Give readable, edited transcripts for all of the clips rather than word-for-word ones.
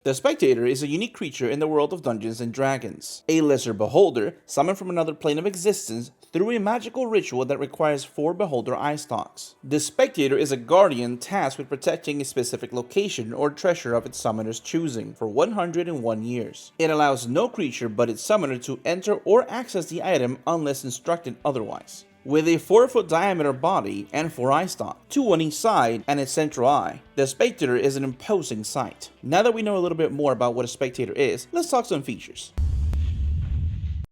The Spectator is a unique creature in the world of Dungeons and Dragons, a lesser beholder summoned from another plane of existence through a magical ritual that requires 4 beholder eye stalks. The Spectator is a guardian tasked with protecting a specific location or treasure of its summoner's choosing for 101 years. It allows no creature but its summoner to enter or access the item unless instructed otherwise. With a 4-foot diameter body and 4 eye stalks, 2 on each side and a central eye, the Spectator is an imposing sight. Now that we know a little bit more about what a Spectator is, let's talk some features.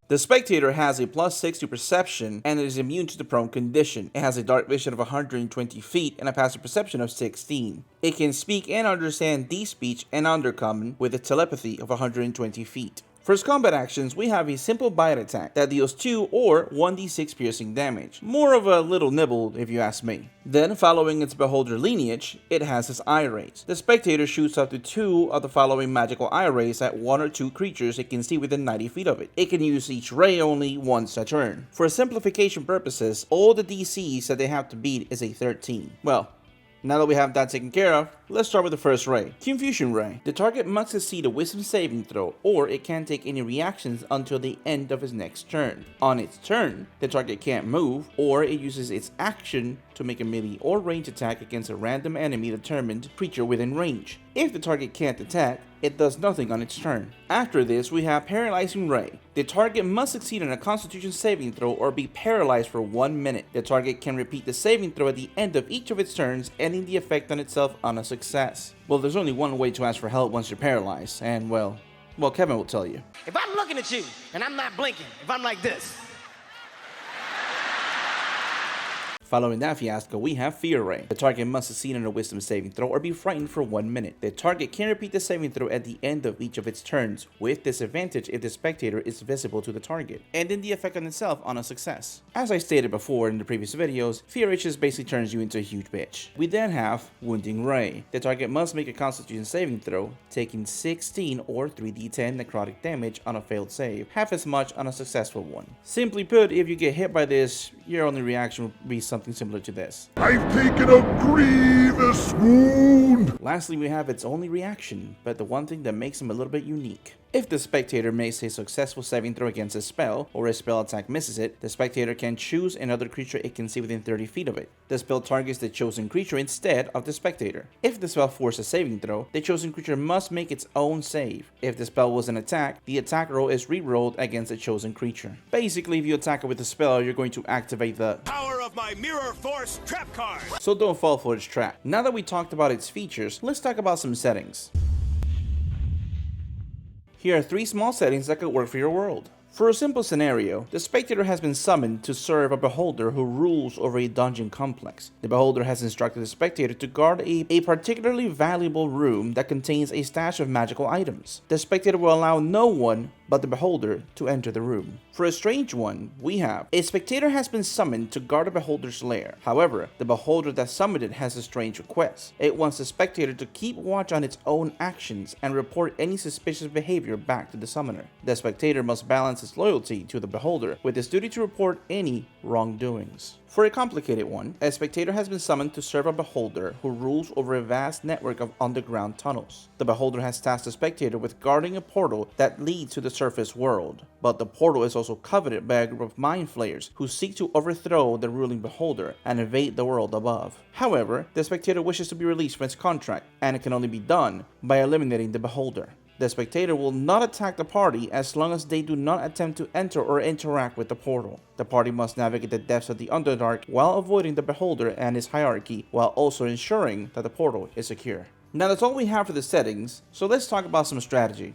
The Spectator has a +6 to perception and it is immune to the prone condition. It has a dark vision of 120 feet and a passive perception of 16. It can speak and understand deep speech and undercommon with a telepathy of 120 feet. For its combat actions, we have a simple bite attack that deals 2 or 1d6 piercing damage. More of a little nibble if you ask me. Then, following its beholder lineage, it has its eye rays. The Spectator shoots up to 2 of the following magical eye rays at 1 or 2 creatures it can see within 90 feet of it. It can use each ray only once a turn. For simplification purposes, all the DCs that they have to beat is a 13. Well, now that we have that taken care of, let's start with the first ray. Confusion Ray. The target must succeed a wisdom saving throw, or it can't take any reactions until the end of its next turn. On its turn, the target can't move, or it uses its action to make a melee or range attack against a random enemy determined creature within range. If the target can't attack, it does nothing on its turn. After this, we have Paralyzing Ray. The target must succeed on a Constitution saving throw or be paralyzed for 1 minute. The target can repeat the saving throw at the end of each of its turns, ending the effect on itself on a success. Well, there's only one way to ask for help once you're paralyzed, and well, Kevin will tell you. If I'm looking at you and I'm not blinking, if I'm like this. Following that fiasco, we have Fear Ray. The target must succeed on a wisdom saving throw or be frightened for 1 minute. The target can repeat the saving throw at the end of each of its turns, with disadvantage if the Spectator is visible to the target, ending the effect on itself on a success. As I stated before in the previous videos, Fear Ray just basically turns you into a huge bitch. We then have Wounding Ray. The target must make a Constitution saving throw, taking 16 or 3d10 necrotic damage on a failed save, half as much on a successful one. Simply put, if you get hit by this, your only reaction will be something similar to this. I've taken a grievous wound! Lastly, we have its only reaction, but the one thing that makes him a little bit unique. If the Spectator makes a successful saving throw against a spell, or a spell attack misses it, the Spectator can choose another creature it can see within 30 feet of it. The spell targets the chosen creature instead of the Spectator. If the spell forces a saving throw, the chosen creature must make its own save. If the spell was an attack, the attack roll is re-rolled against the chosen creature. Basically, if you attack it with a spell, you're going to activate the power of my Mirror Force trap card. So don't fall for its trap. Now that we talked about its features, let's talk about some settings. Here are 3 small settings that could work for your world. For a simple scenario, the Spectator has been summoned to serve a beholder who rules over a dungeon complex. The beholder has instructed the Spectator to guard a particularly valuable room that contains a stash of magical items. The Spectator will allow no one but the beholder to enter the room. For a strange one, we have a Spectator has been summoned to guard a beholder's lair. However, the beholder that summoned it has a strange request. It wants the Spectator to keep watch on its own actions and report any suspicious behavior back to the summoner. The Spectator must balance its loyalty to the beholder with its duty to report any wrongdoings. For a complicated one, a Spectator has been summoned to serve a beholder who rules over a vast network of underground tunnels. The beholder has tasked the Spectator with guarding a portal that leads to the surface world, but the portal is also coveted by a group of mind flayers who seek to overthrow the ruling beholder and invade the world above. However, the Spectator wishes to be released from its contract, and it can only be done by eliminating the beholder. The Spectator will not attack the party as long as they do not attempt to enter or interact with the portal. The party must navigate the depths of the Underdark while avoiding the beholder and his hierarchy, while also ensuring that the portal is secure. Now that's all we have for the settings, so let's talk about some strategy.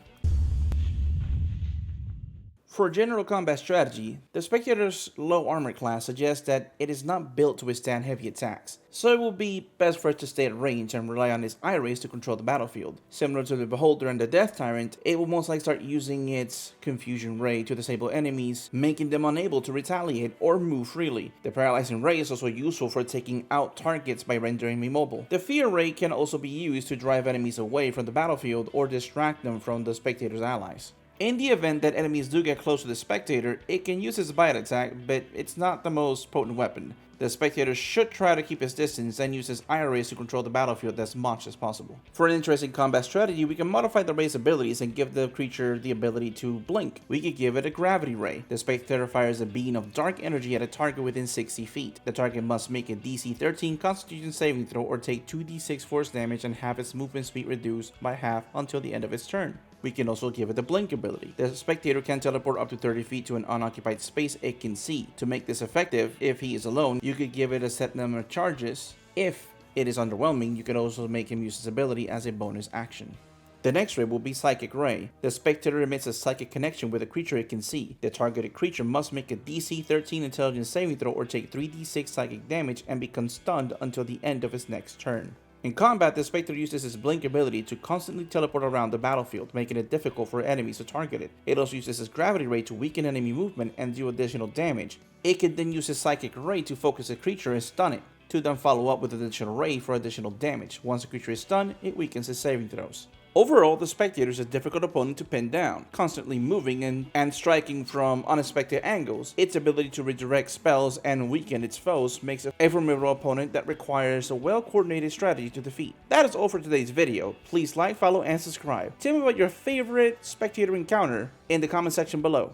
For general combat strategy, the Spectator's low armor class suggests that it is not built to withstand heavy attacks, so it will be best for it to stay at range and rely on its eye rays to control the battlefield. Similar to the Beholder and the Death Tyrant, it will most likely start using its Confusion Ray to disable enemies, making them unable to retaliate or move freely. The Paralyzing Ray is also useful for taking out targets by rendering them immobile. The Fear Ray can also be used to drive enemies away from the battlefield or distract them from the Spectator's allies. In the event that enemies do get close to the Spectator, it can use his bite attack, but it's not the most potent weapon. The Spectator should try to keep his distance and use his IRAs to control the battlefield as much as possible. For an interesting combat strategy, we can modify the ray's abilities and give the creature the ability to blink. We could give it a gravity ray. The Spectator fires a beam of dark energy at a target within 60 feet. The target must make a DC 13 Constitution saving throw or take 2d6 force damage and have its movement speed reduced by half until the end of its turn. We can also give it the blink ability. The Spectator can teleport up to 30 feet to an unoccupied space it can see. To make this effective, if he is alone, you could give it a set number of charges. If it is underwhelming, you can also make him use his ability as a bonus action. The next ray will be Psychic Ray. The Spectator emits a psychic connection with a creature it can see. The targeted creature must make a DC 13 intelligence saving throw or take 3d6 psychic damage and become stunned until the end of its next turn. In combat, the Spectator uses his blink ability to constantly teleport around the battlefield, making it difficult for enemies to target it. It also uses his gravity ray to weaken enemy movement and do additional damage. It can then use his Psychic Ray to focus a creature and stun it, to then follow up with an additional ray for additional damage. Once a creature is stunned, it weakens his saving throws. Overall, the Spectator is a difficult opponent to pin down, constantly moving and striking from unexpected angles. Its ability to redirect spells and weaken its foes makes it a formidable opponent that requires a well-coordinated strategy to defeat. That is all for today's video. Please like, follow, and subscribe. Tell me about your favorite Spectator encounter in the comment section below.